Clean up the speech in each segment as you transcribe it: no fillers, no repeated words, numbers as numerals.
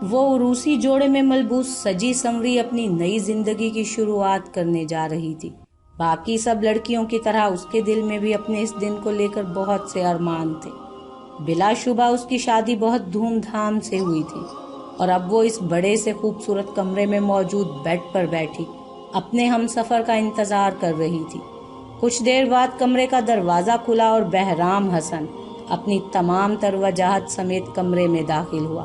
وہ عروسی جوڑے میں ملبوس سجی سنوری اپنی نئی زندگی کی شروعات کرنے جا رہی تھی۔ باقی سب لڑکیوں کی طرح اس کے دل میں بھی اپنے اس دن کو لے کر بہت سے ارمان تھے۔ بلا شبہ اس کی شادی بہت دھوم دھام سے ہوئی تھی، اور اب وہ اس بڑے سے خوبصورت کمرے میں موجود بیڈ پر بیٹھی اپنے ہم سفر کا انتظار کر رہی تھی۔ کچھ دیر بعد کمرے کا دروازہ کھلا اور بہرام حسن اپنی تمام تر وجاہت سمیت کمرے میں داخل ہوا۔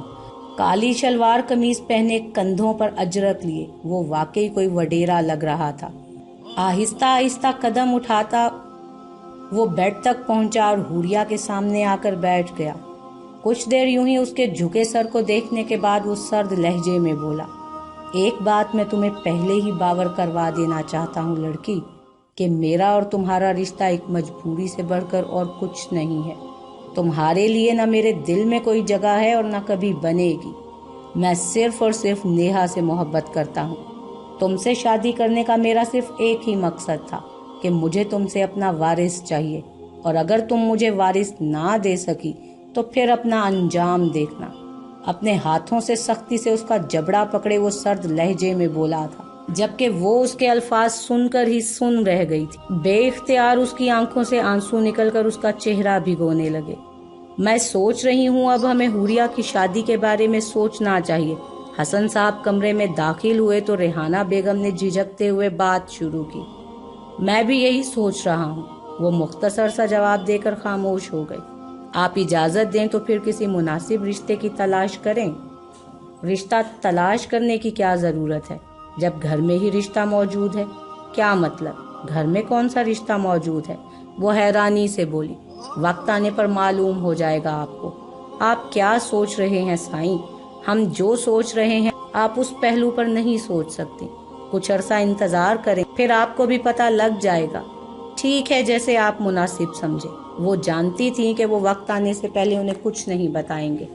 کالی شلوار قمیض پہنے، کندھوں پر اجرک لیے، وہ واقعی کوئی وڈیرا لگ رہا تھا۔ آہستہ آہستہ قدم اٹھاتا وہ بیڈ تک پہنچا اور حوریہ کے سامنے آ کر بیٹھ گیا۔ کچھ دیر یوں ہی اس کے جھکے سر کو دیکھنے کے بعد وہ سرد لہجے میں بولا، ایک بات میں تمہیں پہلے ہی باور کروا دینا چاہتا ہوں لڑکی، کہ میرا اور تمہارا رشتہ ایک مجبوری سے بڑھ کر اور کچھ نہیں ہے۔ تمہارے لیے نہ میرے دل میں کوئی جگہ ہے اور نہ کبھی بنے گی۔ میں صرف اور صرف نیہا سے محبت کرتا ہوں۔ تم سے شادی کرنے کا میرا صرف ایک ہی مقصد تھا کہ مجھے تم سے اپنا وارث چاہیے، اور اگر تم مجھے وارث نہ دے سکی تو پھر اپنا انجام دیکھنا۔ اپنے ہاتھوں سے سختی سے اس کا جبڑا پکڑے وہ سرد لہجے میں بولا تھا، جبکہ وہ اس کے الفاظ سن کر ہی سن رہ گئی تھی۔ بے اختیار اس کی آنکھوں سے آنسو نکل کر اس کا چہرہ بھگونے لگے۔ میں سوچ رہی ہوں اب ہمیں حوریہ کی شادی کے بارے میں سوچنا چاہیے۔ حسن صاحب کمرے میں داخل ہوئے تو ریحانہ بیگم نے جھجکتے ہوئے بات شروع کی۔ میں بھی یہی سوچ رہا ہوں، وہ مختصر سا جواب دے کر خاموش ہو گئی۔ آپ اجازت دیں تو پھر کسی مناسب رشتے کی تلاش کریں۔ رشتہ تلاش کرنے کی کیا ضرورت ہے جب گھر میں ہی رشتہ موجود ہے؟ کیا مطلب؟ گھر میں کون سا رشتہ موجود ہے؟ وہ حیرانی سے بولی۔ وقت آنے پر معلوم ہو جائے گا آپ کو۔ آپ کیا سوچ رہے ہیں سائیں؟ ہم جو سوچ رہے ہیں آپ اس پہلو پر نہیں سوچ سکتے۔ کچھ عرصہ انتظار کریں، پھر آپ کو بھی پتہ لگ جائے گا۔ ٹھیک ہے، جیسے آپ مناسب سمجھے۔ وہ جانتی تھیں کہ وہ وقت آنے سے پہلے انہیں کچھ نہیں بتائیں گے،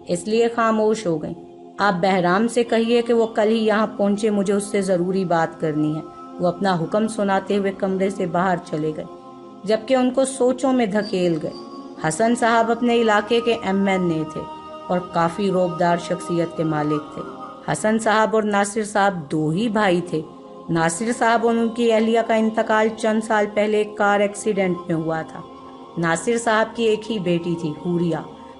اس لیے خاموش ہو گئیں۔ آپ بہرام سے کہیے کہ وہ کل ہی یہاں پہنچے، مجھے اس سے ضروری بات کرنی ہے۔ وہ اپنا حکم سناتے ہوئے کمرے سے باہر چلے گئے، جبکہ ان کو سوچوں میں دھکیل گئے۔ حسن صاحب اپنے علاقے کے MNA تھے اور کافی روبدار شخصیت کے مالک تھے۔ حسن صاحب اور ناصر صاحب دو ہی بھائی تھے۔ ناصر صاحب اور ان کی اہلیہ کا انتقال چند سال پہلے ایک کار ایکسیڈنٹ میں ہوا تھا۔ ناصر صاحب کی ایک ہی بیٹی تھی، حوریہ،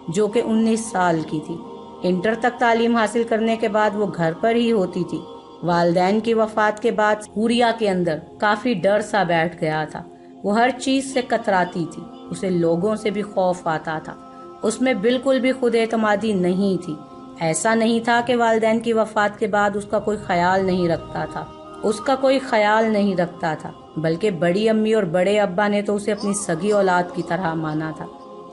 جو کہ 19 سال کی تھی۔ انٹر تک تعلیم حاصل کرنے کے بعد وہ گھر پر ہی ہوتی تھی۔ والدین کی وفات کے بعد حوریہ کے اندر کافی ڈر سا بیٹھ گیا تھا۔ وہ ہر چیز سے کتراتی تھی، اسے لوگوں سے بھی خوف آتا تھا، اس میں بالکل بھی خود اعتمادی نہیں تھی۔ ایسا نہیں تھا کہ والدین کی وفات کے بعد اس کا کوئی خیال نہیں رکھتا تھا، بلکہ بڑی امی اور بڑے ابا نے تو اسے اپنی سگی اولاد کی طرح مانا تھا۔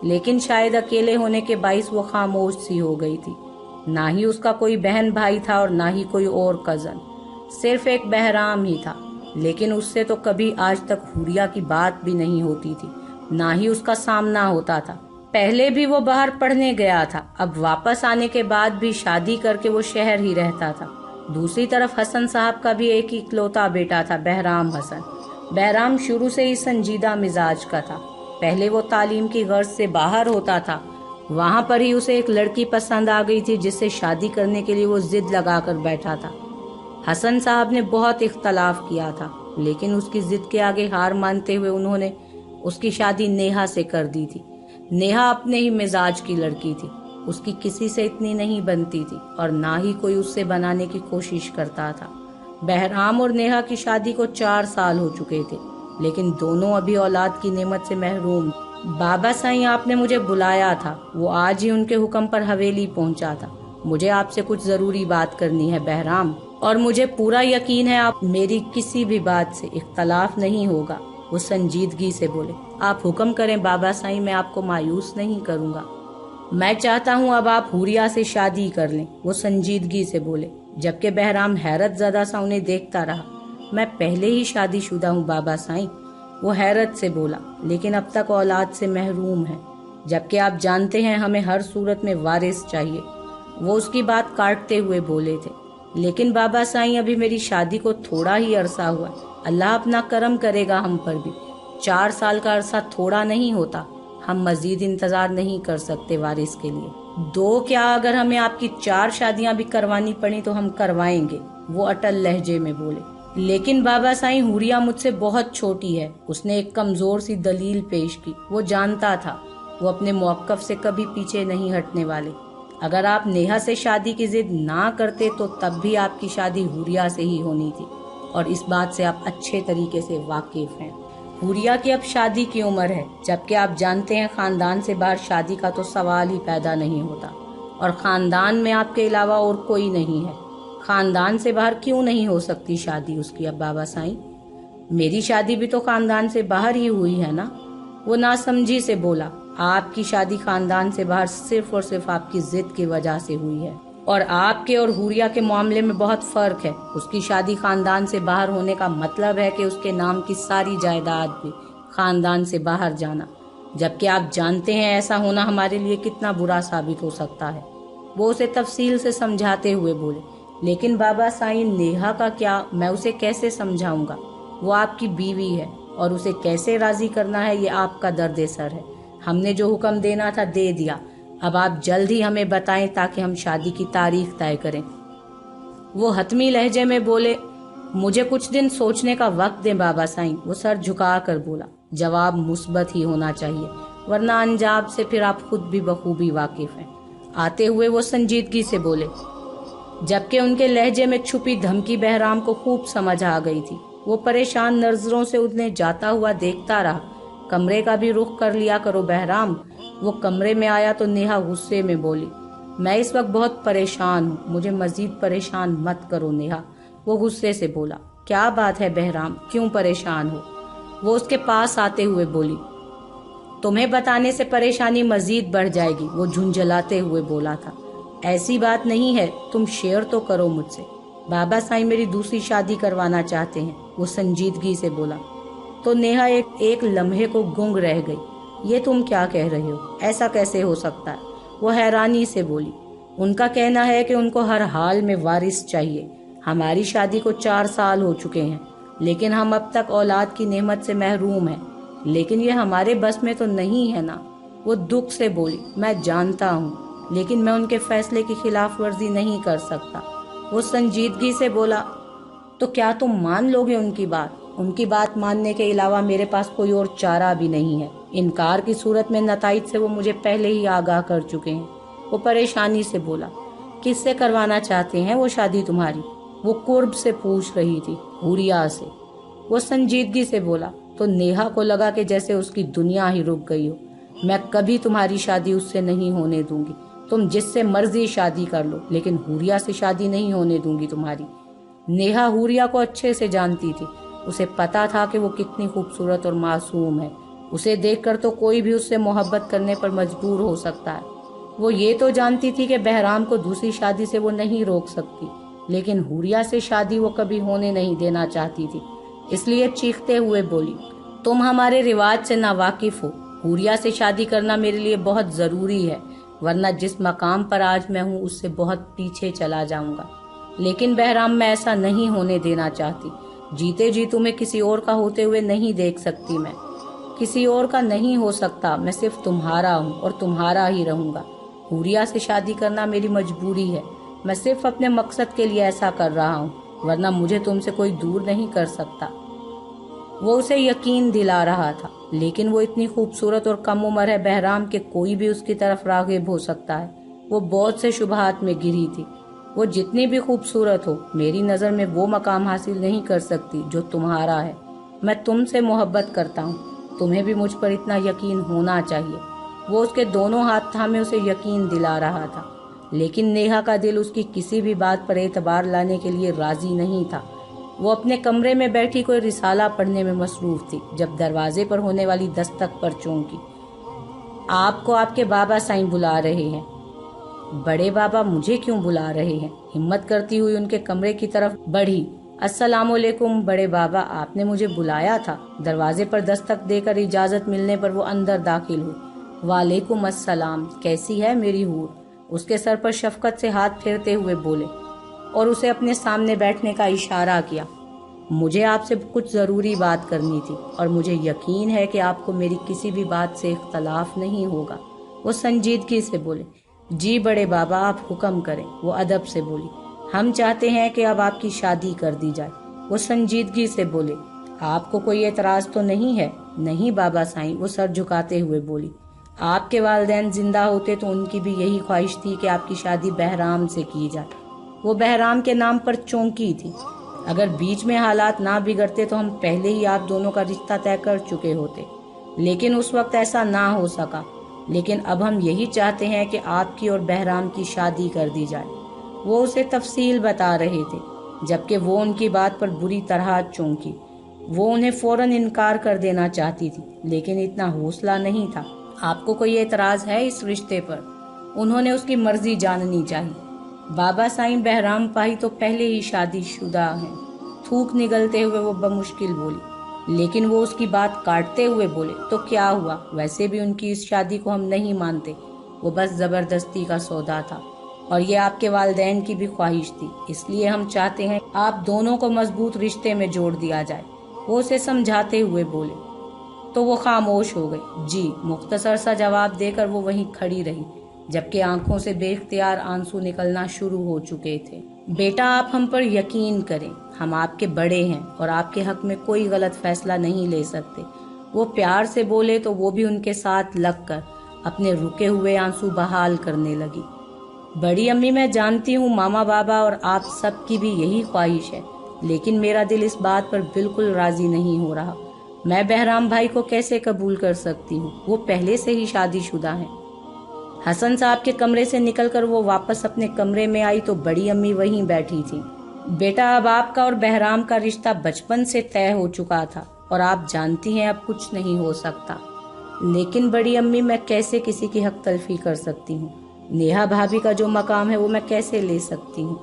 لیکن شاید اکیلے ہونے کے باعث وہ خاموش سی ہو گئی تھی۔ نہ ہی اس کا کوئی بہن بھائی تھا اور نہ ہی کوئی اور کزن، صرف ایک بہرام ہی تھا۔ لیکن اس سے تو کبھی آج تک حوریہ کی بات بھی نہیں ہوتی تھی، نہ ہی اس کا سامنا ہوتا تھا۔ پہلے بھی وہ باہر پڑھنے گیا تھا، اب واپس آنے کے بعد بھی شادی کر کے وہ شہر ہی رہتا تھا۔ دوسری طرف حسن صاحب کا بھی ایک اکلوتا بیٹا تھا، بہرام حسن۔ بہرام شروع سے ہی سنجیدہ مزاج کا تھا۔ پہلے وہ تعلیم کی غرض سے باہر ہوتا تھا، وہاں پر ہی اسے ایک لڑکی پسند آ گئی تھی جس سے شادی کرنے کے لیے وہ ضد لگا کر بیٹھا تھا۔ حسن صاحب نے بہت اختلاف کیا تھا، لیکن اس کی ضد کے آگے ہار مانتے ہوئے انہوں نے اس کی شادی نیہا سے کر دی تھی۔ نیہا اپنے ہی مزاج کی لڑکی تھی، اس کی کسی سے اتنی نہیں بنتی تھی اور نہ ہی کوئی اس سے بنانے کی کوشش کرتا تھا۔ بہرام اور نیہا کی شادی کو 4 سال ہو چکے تھے، لیکن دونوں ابھی اولاد کی نعمت سے محروم۔ بابا سائیں، آپ نے مجھے بلایا تھا۔ وہ آج ہی ان کے حکم پر حویلی پہنچا تھا۔ مجھے آپ سے کچھ ضروری بات کرنی ہے بہرام، اور مجھے پورا یقین ہے آپ میری کسی بھی بات سے اختلاف نہیں ہوگا۔ وہ سنجیدگی سے بولے۔ آپ حکم کریں بابا سائیں، میں آپ کو مایوس نہیں کروں گا۔ میں چاہتا ہوں اب آپ حوریہ سے شادی کر لیں، وہ سنجیدگی سے بولے، جبکہ بہرام حیرت زدہ سا انہیں دیکھتا رہا۔ میں پہلے ہی شادی شدہ ہوں بابا سائیں، وہ حیرت سے بولا، لیکن اب تک اولاد سے محروم ہے، جبکہ آپ جانتے ہیں ہمیں ہر صورت میں وارث چاہیے۔ وہ اس کی بات کاٹتے ہوئے بولے تھے، لیکن بابا سائیں ابھی میری شادی کو تھوڑا ہی عرصہ ہوا ہے، اللہ اپنا کرم کرے گا ہم پر بھی۔ 4 سال کا عرصہ تھوڑا نہیں ہوتا، ہم مزید انتظار نہیں کر سکتے وارث کے لیے۔ दो क्या, अगर हमें आपकी 4 शादियां भी करवानी पड़ी तो हम करवाएंगे, वो अटल लहजे में बोले। लेकिन बाबा साईं, हुरिया मुझसे बहुत छोटी है, उसने एक कमजोर सी दलील पेश की। वो जानता था वो अपने मौक़िफ़ से कभी पीछे नहीं हटने वाले। अगर आप नेहा से शादी की जिद ना करते तो तब भी आपकी शादी हुरिया से ही होनी थी, और इस बात से आप अच्छे तरीके से वाकिफ हैं। हुरिया की अब शादी की उम्र है, जबकि आप जानते हैं खानदान से बाहर शादी का तो सवाल ही पैदा नहीं होता, और खानदान में आपके अलावा और कोई नहीं है। खानदान से बाहर क्यों नहीं हो सकती शादी उसकी? अब बाबा साईं, मेरी शादी भी तो खानदान से बाहर ही हुई है ना? वो नासमझी से बोला। आपकी शादी खानदान से बाहर सिर्फ और सिर्फ आपकी जिद की वजह से हुई है, और आपके और हुरिया के मामले में बहुत फर्क है। उसकी शादी खानदान से बाहर होने का मतलब है कि उसके नाम की सारी जायदाद भी खानदान से बाहर जाना, जबकि आप जानते हैं ऐसा होना हमारे लिए कितना बुरा साबित हो सकता है। वो उसे तफसील से समझाते हुए बोले, लेकिन बाबा साईं, नेहा का क्या, मैं उसे कैसे समझाऊंगा? वो आपकी बीवी है, और उसे कैसे राजी करना है ये आपका दर्द सर है। हमने जो हुक्म देना था दे दिया, अब आप जल्द ही हमें बताएं ताकि हम शादी की तारीख तय करें। वो हतमी लहजे में बोले, मुझे कुछ दिन सोचने का वक्त दें बाबा साईं। वो सर झुका कर बोला, जवाब मुस्बत ही होना चाहिए, वरना अंजाम से फिर आप खुद भी बखूबी वाकिफ हैं। आते हुए वो संजीदगी से बोले, जबकि उनके लहजे में छुपी धमकी बहराम को खूब समझ आ गई थी। वो परेशान नजरों से उन्हें जाता हुआ देखता रहा। कमरे का भी रुख कर लिया करो बहराम। वो कमरे में आया तो नेहा गुस्से में बोली, मैं इस वक्त बहुत परेशान हूँ, मुझे मजीद परेशान मत करो नेहा। वो गुस्से से बोला, क्या बात है बहराम, क्यों परेशान हो? वो उसके पास आते हुए बोली, तुम्हें बताने से परेशानी मजीद बढ़ जाएगी। वो झुंझलाते हुए बोला था, ऐसी बात नहीं है, तुम शेयर तो करो मुझसे। बाबा साईं मेरी दूसरी शादी करवाना चाहते हैं। वो संजीदगी से बोला। तो नेहा एक लम्हे को गुंग रह गई। ये तुम क्या कह रहे हो, ऐसा कैसे हो सकता है? वो हैरानी से बोली, उनका कहना है कि उनको हर हाल में वारिस चाहिए। हमारी शादी को 4 साल हो चुके हैं, लेकिन हम अब तक औलाद की नेमत से महरूम हैं। लेकिन ये हमारे बस में तो नहीं है ना। वो दुख से बोली, मैं जानता हूँ, लेकिन मैं उनके फैसले की खिलाफ वर्जी नहीं कर सकता। वो संजीदगी से बोला, तो क्या तुम मान लोगे उनकी बात? उनकी बात मानने के अलावा मेरे पास कोई और चारा भी नहीं है। इनकार की सूरत में नताइज से वो मुझे पहले ही आगाह कर चुके हैं। वो परेशानी से बोला, किससे करवाना चाहते हैं वो शादी तुम्हारी? वो कुर्ब से पूछ रही थी, हुरिया से। वो संजीदगी से बोला। तो नेहा को लगा कि जैसे उसकी दुनिया ही रुक गई हो। मैं कभी तुम्हारी शादी उससे नहीं होने दूंगी। तुम जिससे मर्जी शादी कर लो, लेकिन हुरिया से शादी नहीं होने दूंगी तुम्हारी। नेहा हुरिया को अच्छे से जानती थी। उसे पता था कि वो कितनी खूबसूरत और मासूम है। उसे देखकर तो कोई भी उससे मोहब्बत करने पर मजबूर हो सकता है। वो ये तो जानती थी कि बहराम को दूसरी शादी से वो नहीं रोक सकती, लेकिन हुरिया से शादी वो कभी होने नहीं देना चाहती थी। इसलिए चीखते हुए बोली, तुम हमारे रिवाज से नावाकिफ हो। हुरिया से शादी करना मेरे लिए बहुत जरूरी है, वरना जिस मकाम पर आज मैं हूँ उससे बहुत पीछे चला जाऊंगा। लेकिन बहराम, मैं ऐसा नहीं होने देना चाहती। जीते जी तुम्हें किसी और का होते हुए नहीं देख सकती। मैं किसी और का नहीं हो सकता। मैं सिर्फ तुम्हारा हूँ और तुम्हारा ही रहूंगा। हुरिया से शादी करना मेरी मजबूरी है। मैं सिर्फ अपने मकसद के लिए ऐसा कर रहा हूँ, वरना मुझे तुमसे कोई दूर नहीं कर सकता। वो उसे यकीन दिला रहा था, लेकिन वो इतनी खूबसूरत और कम उम्र है बहराम के कोई भी उसकी तरफ राग़िब हो सकता है। वो बहुत से शुबहात में घिरी थी। वो जितनी भी खूबसूरत हो, मेरी नज़र में वो मकाम हासिल नहीं कर सकती जो तुम्हारा है। मैं तुमसे मोहब्बत करता हूँ, तुम्हें भी मुझ पर इतना यकीन होना चाहिए। वो उसके दोनों हाथ थामे उसे यकीन दिला रहा था, लेकिन नेहा का दिल उसकी किसी भी बात पर एतबार लाने के लिए राजी नहीं था। वो अपने कमरे में बैठी कोई रिसाला पढ़ने में मसरूफ थी, जब दरवाजे पर होने वाली दस्तक पर चौंकी। आपको आपके बाबा साईं बुला रहे हैं। बड़े बाबा मुझे क्यों बुला रहे हैं? हिम्मत करती हुई उनके कमरे की तरफ बढ़ी। अस्सलामुअलैकुम बड़े बाबा, आपने मुझे बुलाया था। दरवाजे पर दस्तक देकर इजाजत मिलने पर वो अंदर दाखिल हुई। वालेकुम अस्सलाम, कैसी है मेरी हूर? उसके सर पर शफकत से हाथ फेरते हुए बोले और उसे अपने सामने बैठने का इशारा किया। मुझे आपसे कुछ जरूरी बात करनी थी और मुझे यकीन है कि आपको मेरी किसी भी बात से इख्तलाफ नहीं होगा। वो संजीदगी से बोले, जी बड़े बाबा, आप हुक्म करें, वो अदब से बोली। हम चाहते हैं कि अब आपकी शादी कर दी जाए। वो संजीदगी से बोले। आपको कोई एतराज तो नहीं है? नहीं बाबा साईं, वो सर झुकाते हुए बोली। आपके वालिदैन जिंदा होते तो उनकी भी यही ख्वाहिश थी कि आपकी शादी बहराम से की जाए। वो बहराम के नाम पर चौंकी थी। अगर बीच में हालात ना बिगड़ते तो हम पहले ही आप दोनों का रिश्ता तय कर चुके होते, लेकिन उस वक्त ऐसा ना हो सका। लेकिन अब हम यही चाहते हैं कि आपकी और बहराम की शादी कर दी जाए। वो उसे तफसील बता रहे थे, जबकि वो उनकी बात पर बुरी तरह चौंकी। वो उन्हें फौरन इनकार कर देना चाहती थी, लेकिन इतना हौसला नहीं था। आपको कोई एतराज है इस रिश्ते पर? उन्होंने उसकी मर्जी जाननी चाहिए। बाबा साईं, बहराम पाही तो पहले ही शादीशुदा हैं। थूक निगलते हुए वो बमुश्किल बोली। लेकिन वो उसकी बात काटते हुए बोले, तो क्या हुआ? वैसे भी उनकी इस शादी को हम नहीं मानते। वो बस जबरदस्ती का सौदा था, और ये आपके वालिदैन की भी ख्वाहिश थी। इसलिए हम चाहते हैं आप दोनों को मजबूत रिश्ते में जोड़ दिया जाए। वो उसे समझाते हुए बोले। तो वो खामोश हो गई। जी, मुख्तसर सा जवाब देकर वो वहीं खड़ी रही, जबकि आंखों से बेख्तियार आंसू निकलना शुरू हो चुके थे। बेटा, आप हम पर यकीन करें, हम आपके बड़े हैं और आपके हक में कोई गलत फैसला नहीं ले सकते। वो प्यार से बोले तो वो भी उनके साथ लगकर अपने रुके हुए आंसू बहाल करने लगी। बड़ी अम्मी, मैं जानती हूँ मामा बाबा और आप सब की भी यही ख्वाहिश है, लेकिन मेरा दिल इस बात पर बिल्कुल राजी नहीं हो रहा। मैं बहराम भाई को कैसे कबूल कर सकती हूँ? वो पहले से ही शादीशुदा हैं। हसन साहब के कमरे से निकलकर वो वापस अपने कमरे में आई तो बड़ी अम्मी वहीं बैठी थी। बेटा, अब आपका और बहराम का रिश्ता बचपन से तय हो चुका था और आप जानती हैं अब कुछ नहीं हो सकता। लेकिन बड़ी अम्मी, मैं कैसे किसी की हक तलफी कर सकती हूँ? नेहा भाभी का जो मकाम है वो मैं कैसे ले सकती हूँ?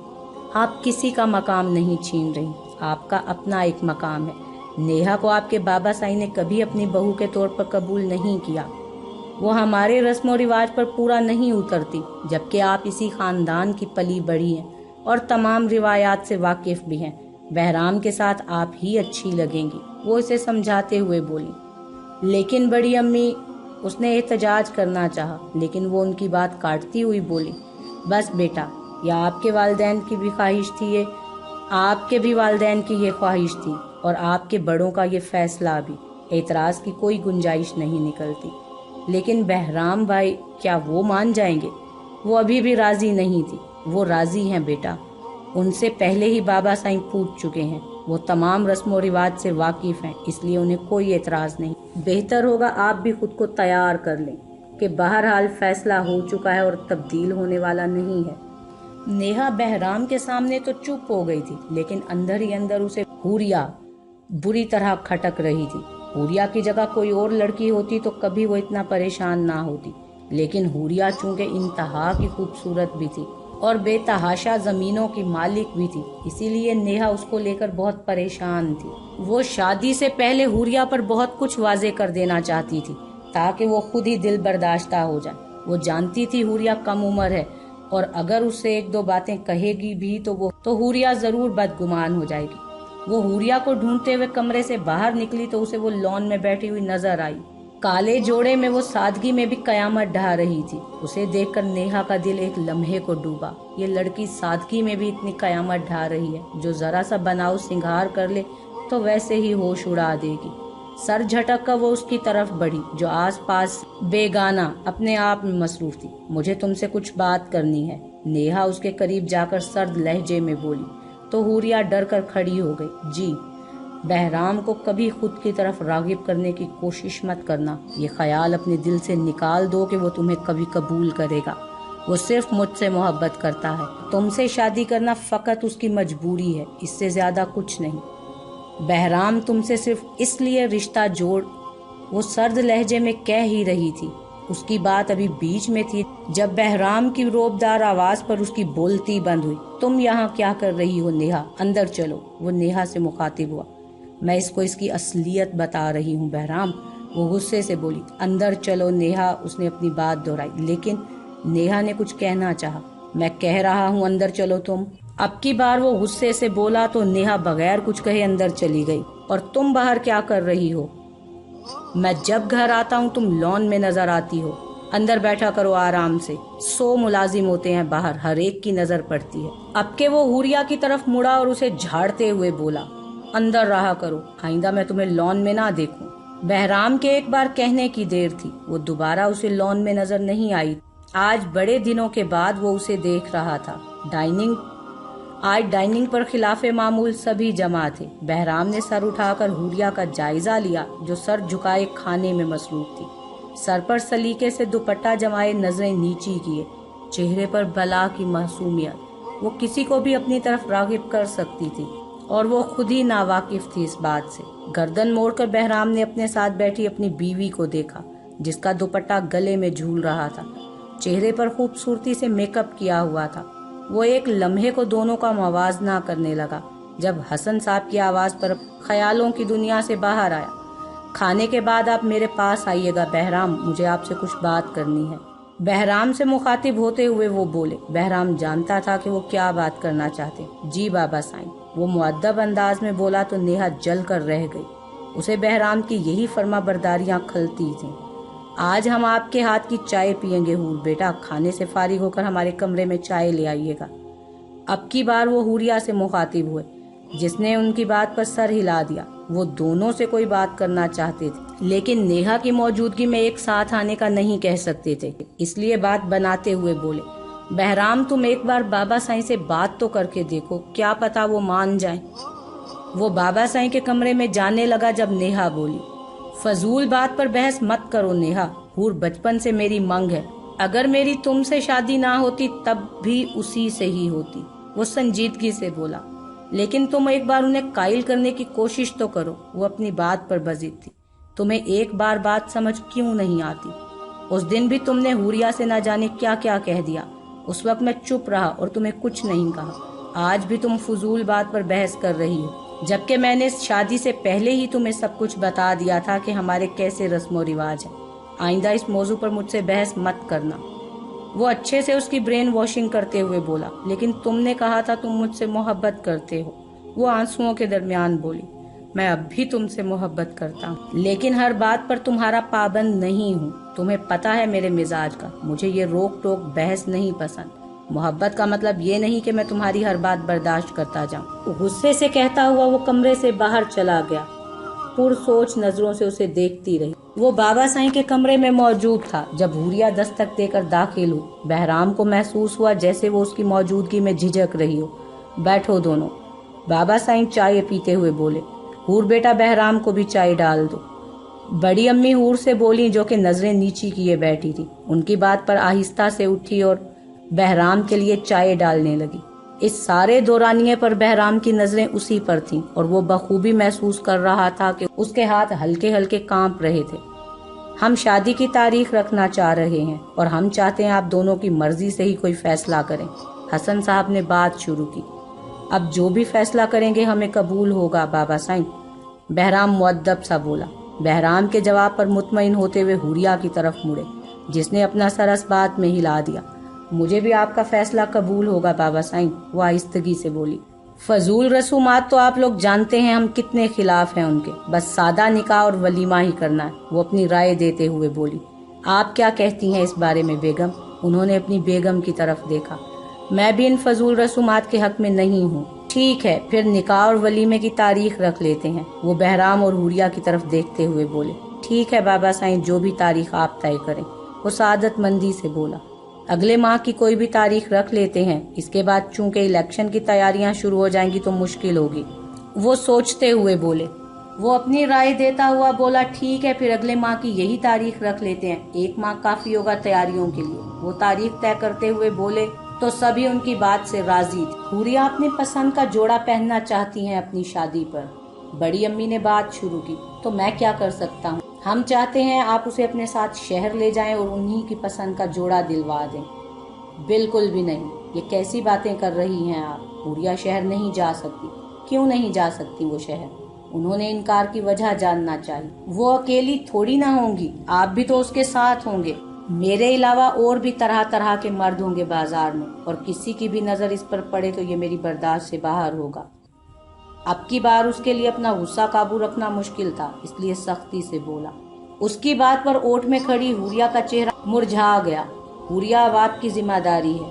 आप किसी का मकाम नहीं छीन रही, आपका अपना एक मकाम है। नेहा को आपके बाबा साईं ने कभी अपनी बहू के तौर पर कबूल नहीं किया। वो हमारे रस्म और रिवाज पर पूरा नहीं उतरती, जबकि आप इसी खानदान की पली बड़ी हैं और तमाम रिवायात से वाकिफ भी हैं। बहराम के साथ आप ही अच्छी लगेंगी, वो इसे समझाते हुए बोली। लेकिन बड़ी अम्मी, उसने एहतजाज करना चाहा, लेकिन वो उनकी बात काटती हुई बोली, बस बेटा, या आपके वालिदैन की भी ख्वाहिश थी ये, आपके भी वालिदैन की ये ख्वाहिश थी और आपके बड़ों का ये फैसला भी। एतराज की कोई गुंजाइश नहीं निकलती। लेकिन बहराम भाई, क्या वो मान जाएंगे? वो अभी भी राजी नहीं थी। वो राजी हैं बेटा, उनसे पहले ही बाबा साईं पूछ चुके हैं। वो तमाम रस्म और रिवाज से वाकिफ हैं, इसलिए उन्हें कोई एतराज नहीं। बेहतर होगा आप भी खुद को तैयार कर लें कि बहरहाल फैसला हो चुका है और तब्दील होने वाला नहीं है। नेहा बहराम के सामने तो चुप हो गई थी, लेकिन अंदर ही अंदर उसे हुरिया बुरी तरह खटक रही थी। हुरिया की जगह कोई और लड़की होती तो कभी वो इतना परेशान ना होती, लेकिन हुरिया चूंकि इंतहा की खूबसूरत भी थी और बेतहाशा जमीनों की मालिक भी थी, इसीलिए नेहा उसको लेकर बहुत परेशान थी। वो शादी से पहले हुरिया पर बहुत कुछ वाजे कर देना चाहती थी, ताकि वो खुद ही दिल बर्दाश्ता हो जाए। वो जानती थी हुरिया कम उम्र है, और अगर उससे एक दो बातें कहेगी भी तो हुरिया जरूर बदगुमान हो जाएगी। वो हुरिया को ढूंढते हुए कमरे से बाहर निकली तो उसे वो लॉन में बैठी हुई नजर आई। काले जोड़े में वो सादगी में भी कयामत ढा रही थी। उसे देखकर नेहा का दिल एक लम्हे को डूबा। ये लड़की सादगी में भी इतनी कयामत ढा रही है, जो जरा सा बनाव सिंगार कर ले तो वैसे ही होश उड़ा देगी। सर झटक कर वो उसकी तरफ बढ़ी, जो आसपास बेगाना अपने आप में मसरूफ थी। मुझे तुमसे कुछ बात करनी है, नेहा उसके करीब जाकर सर्द लहजे में बोली। तो हुरिया डर कर खड़ी हो गई। जी, बहराम को कभी खुद की तरफ रागिब करने की कोशिश मत करना। ये ख्याल अपने दिल से निकाल दो कि वो तुम्हें कभी कबूल करेगा। वो सिर्फ मुझसे मोहब्बत करता है। तुमसे शादी करना फकत उसकी मजबूरी है, इससे ज्यादा कुछ नहीं। बहराम तुमसे सिर्फ इसलिए रिश्ता जोड़, वो सर्द लहजे में कह ही रही थी। उसकी बात अभी बीच में थी जब बहराम की रोबदार आवाज पर उसकी बोलती बंद हुई। तुम यहाँ क्या कर रही हो नेहा? अंदर चलो। वो नेहा से मुखातिब हुआ। मैं इसको इसकी असलियत बता रही हूँ बहराम, वो गुस्से से बोली। अंदर चलो नेहा, उसने अपनी बात दोहराई। लेकिन नेहा ने कुछ कहना चाहा। मैं कह रहा हूँ अंदर चलो तुम। अब की बार वो गुस्से से बोला तो नेहा बगैर कुछ कहे अंदर चली गई। और तुम बाहर क्या कर रही हो? मैं जब घर आता हूँ तुम लॉन में नजर आती हो। अंदर बैठा करो आराम से। 100 मुलाजिम होते हैं बाहर, हर एक की नजर पड़ती है। अब के वो हुरिया की तरफ मुड़ा और उसे झाड़ते हुए बोला, अंदर रहा करो, आइंदा मैं तुम्हें लॉन में ना देखूं। बहराम के एक बार कहने की देर थी, वो दोबारा उसे लॉन में नजर नहीं आई। आज बड़े दिनों के बाद वो उसे देख रहा था। आज डाइनिंग पर खिलाफे मामूल सभी जमा थे। बहराम ने सर उठाकर हुरिया का जायजा लिया, जो सर झुकाए खाने में मसरूफ थी। सर पर सलीके से दुपट्टा जमाए नजरें नीची किए, चेहरे पर बला की मासूमियत। वो किसी को भी अपनी तरफ रागिब कर सकती थी और वो खुद ही नावाकिफ थी इस बात से। गर्दन मोड़कर बहराम ने अपने साथ बैठी अपनी बीवी को देखा, जिसका दुपट्टा गले में झूल रहा था। चेहरे पर खूबसूरती से मेकअप किया हुआ था। वो एक लम्हे को दोनों का मवाजना करने लगा। जब हसन साहब की आवाज पर ख्यालों की दुनिया से बाहर आया, खाने के बाद आप मेरे पास आइएगा बहराम, मुझे आपसे कुछ बात करनी है। बहराम से मुखातिब होते हुए वो बोले। बहराम जानता था कि वो क्या बात करना चाहते। जी बाबा साईं, वो मुअद्दब अंदाज में बोला तो नेहा जल कर रह गई। उसे बहराम की यही फर्मा बरदारियां खलती थीं। आज हम आपके हाथ की चाय पियेंगे हूर बेटा, खाने से फारिग होकर हमारे कमरे में चाय ले आइएगा। अब की बार वो हुरिया से मुखातिब हुए, जिसने उनकी बात पर सर हिला दिया। वो दोनों से कोई बात करना चाहते थे, लेकिन नेहा की मौजूदगी में एक साथ आने का नहीं कह सकते थे, इसलिए बात बनाते हुए बोले, बहराम तुम एक बार बाबा साईं से बात तो करके देखो, क्या पता वो मान जाएं। वो बाबा साईं के कमरे में जाने लगा जब नेहा बोली, फजूल बात पर बहस मत करो नेहा, हूर बचपन से मेरी मंग है। अगर मेरी तुमसे शादी ना होती तब भी उसी से ही होती। वो संजीदगी से बोला, लेकिन तुम एक बार उन्हें कायल करने की कोशिश तो करो। वो अपनी बात पर बजित थी। तुम्हें एक बार बात समझ क्यों नहीं आती? उस दिन भी तुमने हुरिया से ना जाने क्या क्या कह दिया। उस वक्त मैं चुप रहा और तुम्हें कुछ नहीं कहा। आज भी तुम फजूल बात पर बहस कर रही हो, जबकि मैंने शादी से पहले ही तुम्हें सब कुछ बता दिया था कि हमारे कैसे रस्म रिवाज है। आइंदा इस मौजू पर मुझसे बहस मत करना। वो अच्छे से उसकी ब्रेन वॉशिंग करते हुए बोला, लेकिन तुमने कहा था तुम मुझसे मोहब्बत करते हो। वो आंसुओं के दरमियान बोली, मैं अब भी तुमसे मोहब्बत करता हूँ, लेकिन हर बात पर तुम्हारा पाबंद नहीं हूँ। तुम्हें पता है मेरे मिजाज का, मुझे ये रोक टोक बहस नहीं पसंद। मोहब्बत का मतलब ये नहीं कि मैं तुम्हारी हर बात बर्दाश्त करता जाऊँ। गुस्से से कहता हुआ वो कमरे से बाहर चला गया। पुरसोच नजरों से उसे देखती रही। वो बाबा साईं के कमरे में मौजूद था जब हुरिया दस्तक देकर दाखिल हुई। बहराम को महसूस हुआ जैसे वो उसकी मौजूदगी में झिझक रही हो। बैठो दोनों, बाबा साईं चाय पीते हुए बोले। हूर बेटा, बहराम को भी चाय डाल दो। बड़ी अम्मी हूर से बोली, जो कि नजरें नीची किए बैठी थी। उनकी बात पर आहिस्ता से उठी और बहराम के लिए चाय डालने लगी। इस सारे दौरानिये पर बहराम की नजरें उसी पर थीं और वो बखूबी महसूस कर रहा था कि उसके हाथ हल्के हल्के कांप रहे थे। हम शादी की तारीख रखना चाह रहे हैं और हम चाहते हैं आप दोनों की मर्जी से ही कोई फैसला करें। हसन साहब ने बात शुरू की। अब जो भी फैसला करेंगे हमें कबूल होगा बाबा साईं, बहराम मुअद्दब सा बोला। बहराम के जवाब पर मुतमईन होते हुए हुरिया की तरफ मुड़े, जिसने अपना सर इस बात में हिला दिया। मुझे भी आपका फैसला कबूल होगा बाबा साईं, वो आहिस्तगी से बोली। फजूल रसूमात तो आप लोग जानते हैं हम कितने खिलाफ हैं उनके, बस सादा निकाह और वलीमा ही करना है, वो अपनी राय देते हुए बोली। आप क्या कहती हैं इस बारे में बेगम? उन्होंने अपनी बेगम की तरफ देखा। मैं भी इन फजूल रसूमात के हक में नहीं हूँ। ठीक है, फिर निकाह और वलीमे की तारीख रख लेते हैं, वो बहराम और हुरिया की तरफ देखते हुए बोले। ठीक है बाबा साईं, जो भी तारीख आप तय करें, वो सादतमंदी से बोला। अगले माह की कोई भी तारीख रख लेते हैं। इसके बाद चूंकि इलेक्शन की तैयारियां शुरू हो जाएंगी तो मुश्किल होगी, वो सोचते हुए बोले। वो अपनी राय देता हुआ बोला, ठीक है, फिर अगले माह की यही तारीख रख लेते हैं, 1 माह काफी होगा तैयारियों के लिए। वो तारीख तय करते हुए बोले तो सभी उनकी बात से राजी थे। हुरिया अपनी पसंद का जोड़ा पहनना चाहती हैं अपनी शादी पर। बड़ी अम्मी ने बात शुरू की, तो मैं क्या कर सकता हूँ? हम चाहते हैं आप उसे अपने साथ शहर ले जाएं और उन्हीं की पसंद का जोड़ा दिलवा दें। बिल्कुल भी नहीं, ये कैसी बातें कर रही हैं आप? हुरिया शहर नहीं जा सकती। क्यों नहीं जा सकती वो शहर? उन्होंने इनकार की वजह जानना चाहिए। वो अकेली थोड़ी ना होंगी, आप भी तो उसके साथ होंगे। मेरे अलावा और भी तरह तरह के मर्द होंगे बाजार में, और किसी की भी नजर इस पर पड़े तो ये मेरी बर्दाश्त से बाहर होगा। अब की बार उसके लिए अपना गुस्सा काबू रखना मुश्किल था, इसलिए सख्ती से बोला। उसकी बात पर ओट में खड़ी हुरिया का चेहरा मुरझा गया। हुरिया अब आपकी जिम्मेदारी है।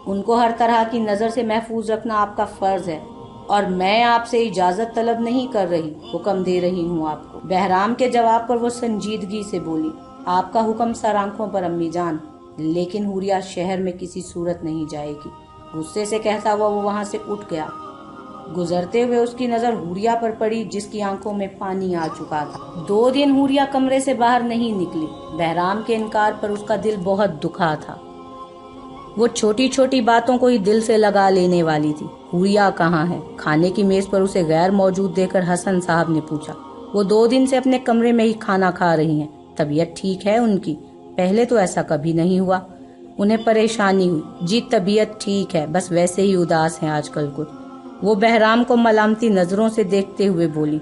उनको हर तरह की नज़र से महफूज रखना आपका फर्ज है, और मैं आपसे इजाज़त तलब नहीं कर रही, हुक्म दे रही हूँ आपको। बहराम के जवाब पर वो संजीदगी से बोली, आपका हुक्म सर आंखों पर अम्मी जान, लेकिन हुरिया शहर में किसी सूरत नहीं जाएगी। गुस्से से कहता हुआ वो वहाँ से उठ गया। गुजरते हुए उसकी नज़र हुरिया पर पड़ी, जिसकी आंखों में पानी आ चुका था। 2 दिन हुरिया कमरे से बाहर नहीं निकली। बहराम के इनकार पर उसका दिल बहुत दुखा था। वो छोटी छोटी बातों को ही दिल से लगा लेने वाली थी। हुरिया कहाँ है? खाने की मेज पर उसे गैर मौजूद देखकर हसन साहब ने पूछा। वो 2 दिन से अपने कमरे में ही खाना खा रही हैं। तबीयत ठीक है उनकी? पहले तो ऐसा कभी नहीं हुआ। उन्हें परेशानी हुई। जी तबीयत ठीक है, बस वैसे ही उदास हैं आजकल कुछ। वो बहराम को मलामती नजरों से देखते हुए बोली,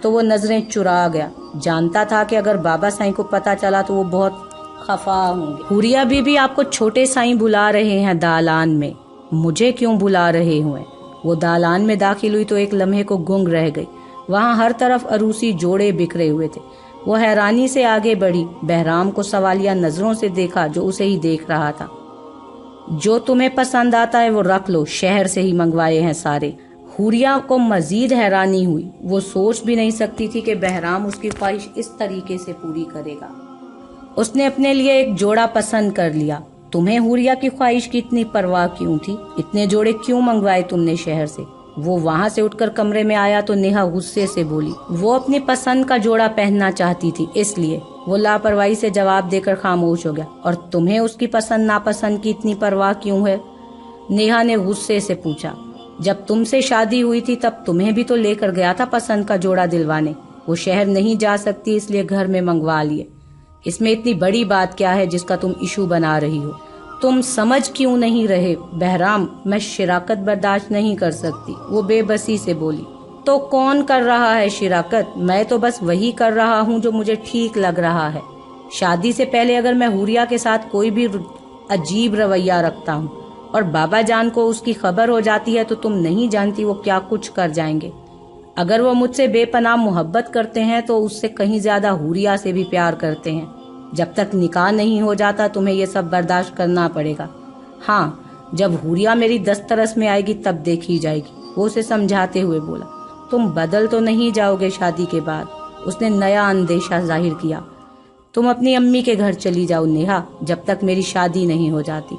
तो वो नजरें चुरा गया। जानता था कि अगर बाबा साईं को पता चला तो वो बहुत खफा होंगे। हुरिया बीबी आपको छोटे साईं बुला रहे हैं दालान में। मुझे क्यों बुला रहे हुए? वो दालान में दाखिल हुई तो एक लम्हे को गुंग रह गई। वहाँ हर तरफ अरूसी जोड़े बिखरे हुए थे। वो हैरानी से आगे बढ़ी। बहराम को सवालिया नजरों से देखा, जो उसे ही देख रहा था। जो तुम्हें पसंद आता है वो रख लो, शहर से ही मंगवाए हैं सारे। हुरिया को मजीद हैरानी हुई। वो सोच भी नहीं सकती थी कि बहराम उसकी ख्वाहिश इस तरीके से पूरी करेगा। उसने अपने लिए एक जोड़ा पसंद कर लिया। तुम्हें हुरिया की ख्वाहिश की इतनी परवाह क्यों थी? इतने जोड़े क्यों मंगवाए तुमने शहर से? वो वहाँ से उठकर कमरे में आया तो नेहा गुस्से से बोली, वो अपनी पसंद का जोड़ा पहनना चाहती थी, इसलिए। वो लापरवाही से जवाब देकर खामोश हो गया। और तुम्हें उसकी पसंद नापसंद की इतनी परवाह क्यों है? नेहा ने गुस्से से पूछा। जब तुमसे शादी हुई थी तब तुम्हें भी तो लेकर गया था पसंद का जोड़ा दिलवाने। वो शहर नहीं जा सकती इसलिए घर में मंगवा लिए। इसमें इतनी बड़ी बात क्या है जिसका तुम इशू बना रही हो? तुम समझ क्यों नहीं रहे बहराम? मैं शिराकत बर्दाश्त नहीं कर सकती। वो बेबसी से बोली। तो कौन कर रहा है शिराकत? मैं तो बस वही कर रहा हूँ जो मुझे ठीक लग रहा है। शादी से पहले अगर मैं हुरिया के साथ कोई भी अजीब रवैया रखता हूँ और बाबा जान को उसकी खबर हो जाती है तो तुम नहीं जानती वो क्या कुछ कर जाएंगे। अगर वो मुझसे बेपनाह मोहब्बत करते हैं तो उससे कहीं ज्यादा हुरिया से भी प्यार करते हैं। जब तक निकाह नहीं हो जाता तुम्हें ये सब बर्दाश्त करना पड़ेगा। हाँ, जब हुरिया मेरी दस्तरस में आएगी तब देखी जाएगी। वो उसे समझाते हुए बोला। तुम बदल तो नहीं जाओगे शादी के बाद? उसने नया अंदेशा जाहिर किया। तुम अपनी अम्मी के घर चली जाओ नेहा, जब तक मेरी शादी नहीं हो जाती।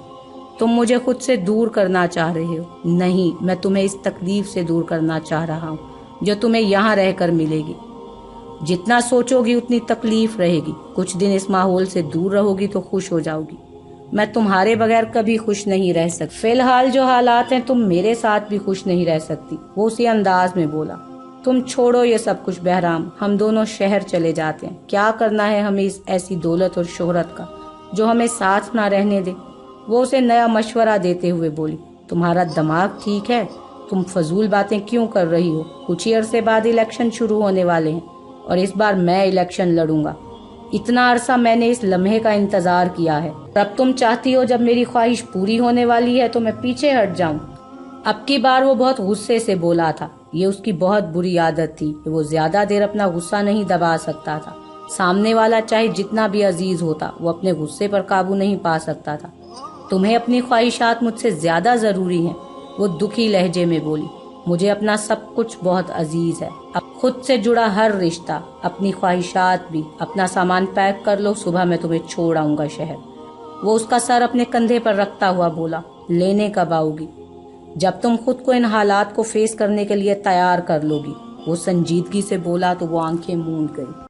तुम मुझे खुद से दूर करना चाह रहे हो। नहीं, मैं तुम्हें इस तकलीफ से दूर करना चाह रहा हूँ जो तुम्हें यहाँ रहकर मिलेगी। जितना सोचोगी उतनी तकलीफ रहेगी। कुछ दिन इस माहौल से दूर रहोगी तो खुश हो जाओगी। मैं तुम्हारे बगैर कभी खुश नहीं रह सकती। फिलहाल जो हालात हैं तुम मेरे साथ भी खुश नहीं रह सकती। वो उसी अंदाज में बोला। तुम छोड़ो ये सब कुछ बहराम, हम दोनों शहर चले जाते हैं। क्या करना है हमें इस ऐसी दौलत और शोहरत का जो हमें साथ ना रहने दे। वो उसे नया मशवरा देते हुए बोली। तुम्हारा दिमाग ठीक है? तुम फजूल बातें क्यों कर रही हो? कुछ ही अरसे बाद इलेक्शन शुरू होने वाले हैं और इस बार मैं इलेक्शन लड़ूंगा। इतना अरसा मैंने इस लम्हे का इंतजार किया है। अब तुम चाहती हो जब मेरी ख्वाहिश पूरी होने वाली है तो मैं पीछे हट जाऊं। अब की बार वो बहुत गुस्से से बोला था। ये उसकी बहुत बुरी आदत थी कि वो ज्यादा देर अपना गुस्सा नहीं दबा सकता था। सामने वाला चाहे जितना भी अजीज होता, वो अपने गुस्से पर काबू नहीं पा सकता था। तुम्हें अपनी ख्वाहिशात मुझसे ज्यादा जरूरी हैं, वो दुखी लहजे में बोली। मुझे अपना सब कुछ बहुत अजीज है, अब खुद से जुड़ा हर रिश्ता, अपनी ख्वाहिशात भी। अपना सामान पैक कर लो, सुबह मैं तुम्हें छोड़ आऊंगा शहर। वो उसका सर अपने कंधे पर रखता हुआ बोला। लेने कब आओगी? जब तुम खुद को इन हालात को फेस करने के लिए तैयार कर लोगी। वो संजीदगी से बोला तो वो आंखें मूंद गई।